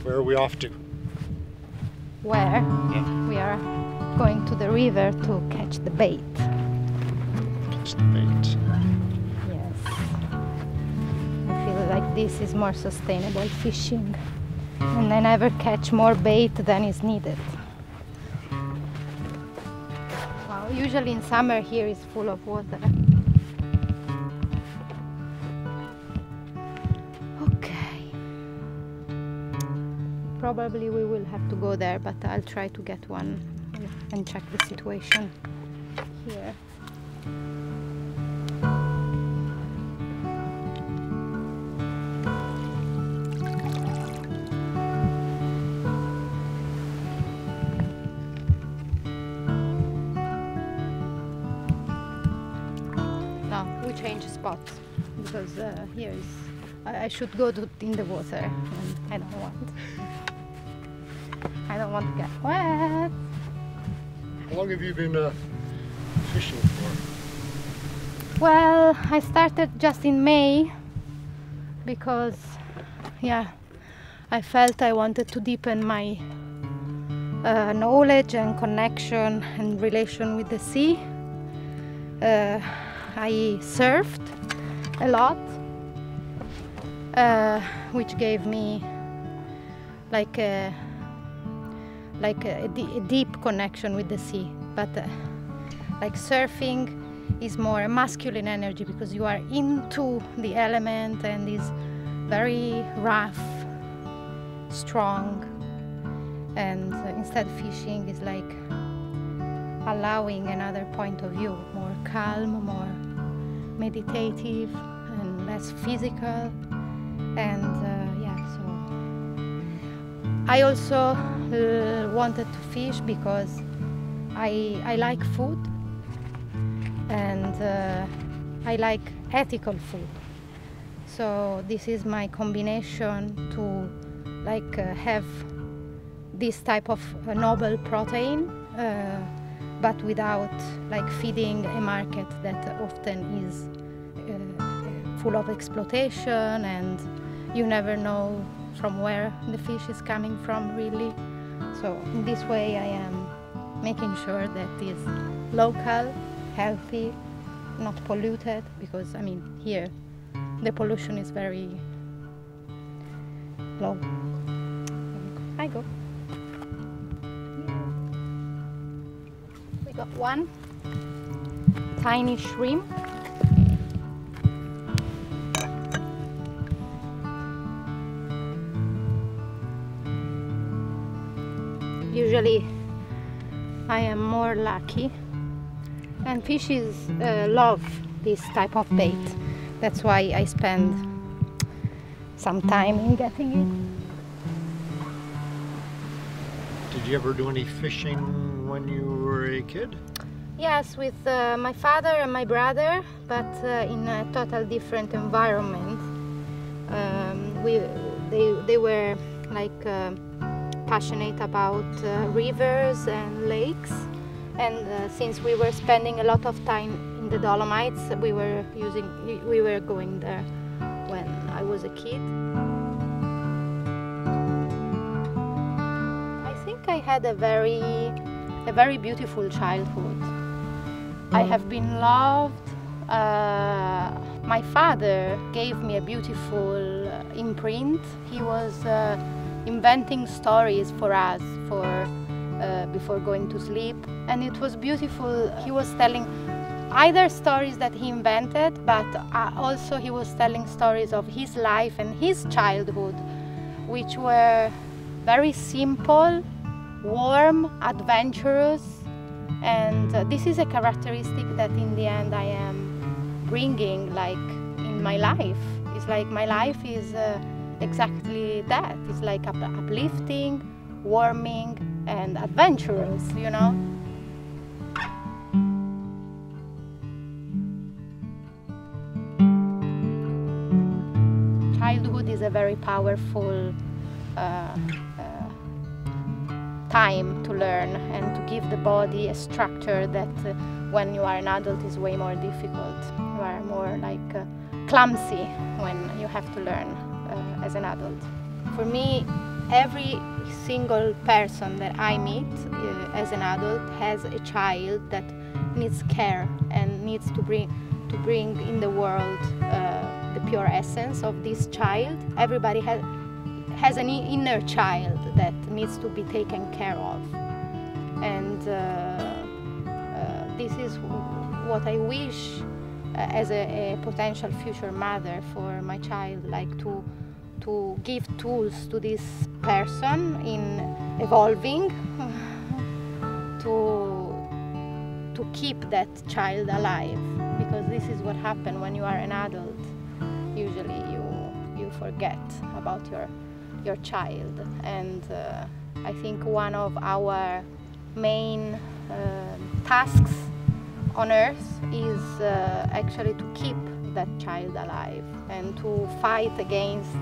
where are we off to? Where? Yeah. We are going to the river to catch the bait. Catch the bait. Yes. I feel like this is more sustainable fishing. And I never catch more bait than is needed. Wow, usually in summer here is full of water. Okay. Probably we will have to go there, but I'll try to get one and check the situation here. No, we change spots because here is I should go in the water and I don't want. I don't want to get wet. How long have you been fishing for? Well, I started just in May because, yeah, I felt I wanted to deepen my knowledge and connection and relation with the sea. I surfed a lot, which gave me like a deep connection with the sea. But like surfing is more a masculine energy because you are into the element and is very rough, strong, and instead fishing is like allowing another point of view, more calm, more meditative and less physical. And yeah, so I also wanted to fish because I like food and I like ethical food. So this is my combination to like have this type of noble protein, but without like feeding a market that often is full of exploitation, and you never know from where the fish is coming from really. So in this way I am making sure that it's local, healthy, not polluted, because I mean here the pollution is very low. I go. We got one tiny shrimp. Usually I am more lucky, and fishes love this type of bait. That's why I spend some time in getting it. Did you ever do any fishing when you were a kid? Yes, with my father and my brother, but in a total different environment. They were like passionate about rivers and lakes, and since we were spending a lot of time in the Dolomites, we were going there when I was a kid. I think I had a very beautiful childhood. I have been loved. My father gave me a beautiful imprint. He was inventing stories for us before going to sleep, and it was beautiful. He was telling either stories that he invented, but also he was telling stories of his life and his childhood, which were very simple, warm, adventurous, and this is a characteristic that in the end I am bringing like in my life. It's like my life is exactly that. It's like uplifting, warming, and adventurous, you know? Childhood is a very powerful time to learn and to give the body a structure that when you are an adult is way more difficult. You are more like clumsy when you have to learn as an adult. For me, every single person that I meet as an adult has a child that needs care and needs to bring in the world the pure essence of this child. Everybody has an inner child that needs to be taken care of, and this is what I wish as a potential future mother for my child, like to give tools to this person in evolving to keep that child alive, because this is what happens when you are an adult. Usually you forget about your child, and I think one of our main tasks on earth is actually to keep that child alive and to fight against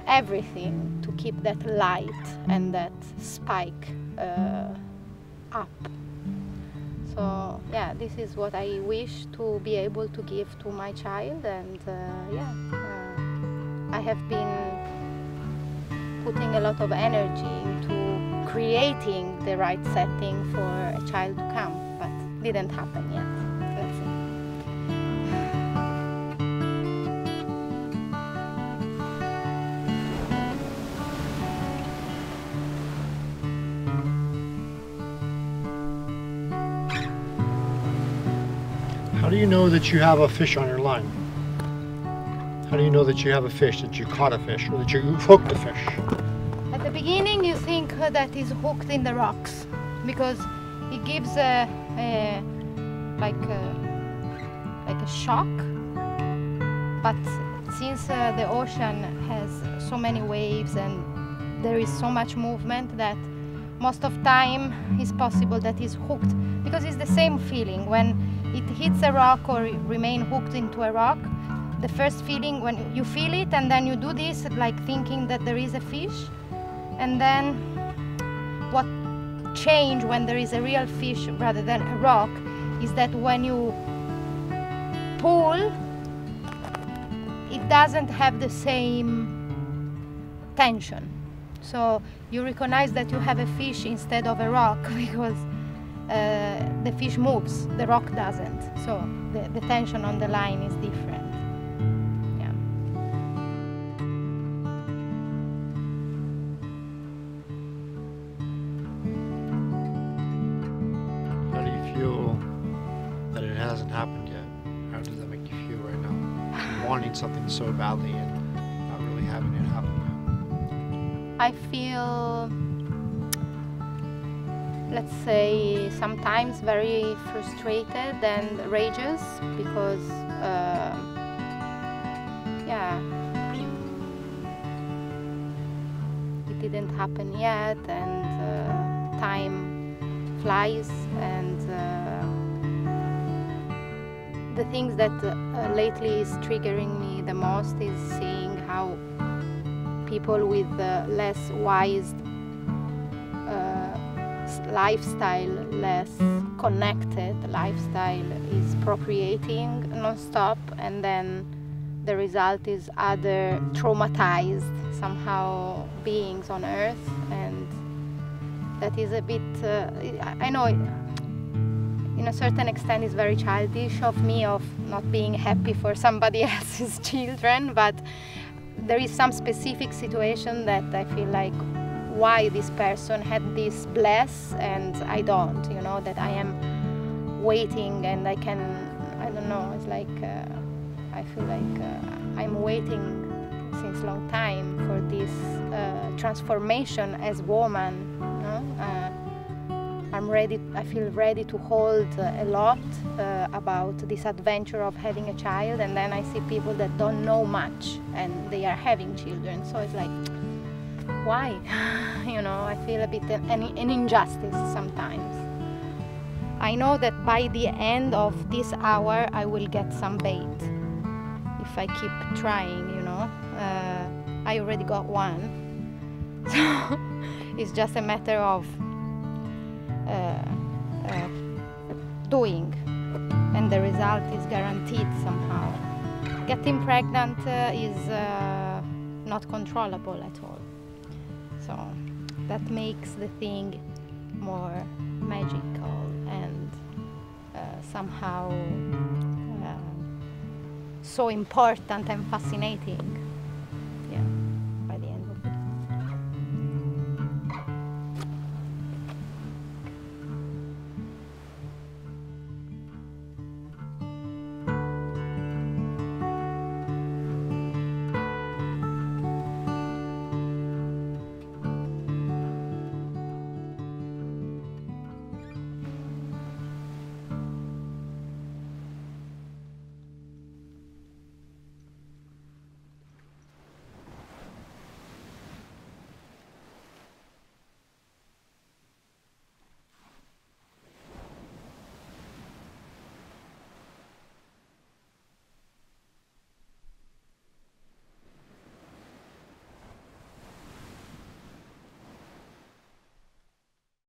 everything to keep that light and that spike up. So yeah, this is what I wish to be able to give to my child, and I have been putting a lot of energy into creating the right setting for a child to come, but didn't happen yet. Let's see. How do you know that you have a fish on your line? How do you know that you have a fish, that you caught a fish, or that you hooked a fish? At the beginning you think that he's hooked in the rocks, because it gives like a shock, but since the ocean has so many waves and there is so much movement, that most of time it's possible that he's hooked, because it's the same feeling when it hits a rock or remain hooked into a rock. The first feeling when you feel it, and then you do this like thinking that there is a fish, and then what change when there is a real fish rather than a rock is that when you pull, it doesn't have the same tension. So you recognize that you have a fish instead of a rock because the fish moves, the rock doesn't. So the tension on the line is different. That it hasn't happened yet? How does that make you feel right now? Wanting something so badly and not really having it happen yet. I feel, let's say, sometimes very frustrated and rageous because, it didn't happen yet, and time flies, and the things that lately is triggering me the most is seeing how people with less wise lifestyle, less connected lifestyle is procreating non-stop, and then the result is other traumatized somehow beings on earth, and that is a bit, I know in a certain extent is very childish of me, of not being happy for somebody else's children, but there is some specific situation that I feel like, why this person had this bless and I don't, you know, that I am waiting and I can, I don't know, it's like, I feel like I'm waiting since long time for this transformation as woman, you know? I'm ready, I feel ready to hold a lot about this adventure of having a child, and then I see people that don't know much and they are having children, so it's like, why? You know, I feel a bit an injustice sometimes. I know that by the end of this hour I will get some bait if I keep trying, you know. I already got one, so it's just a matter of doing, and the result is guaranteed somehow. Getting pregnant is not controllable at all. So that makes the thing more magical and somehow so important and fascinating.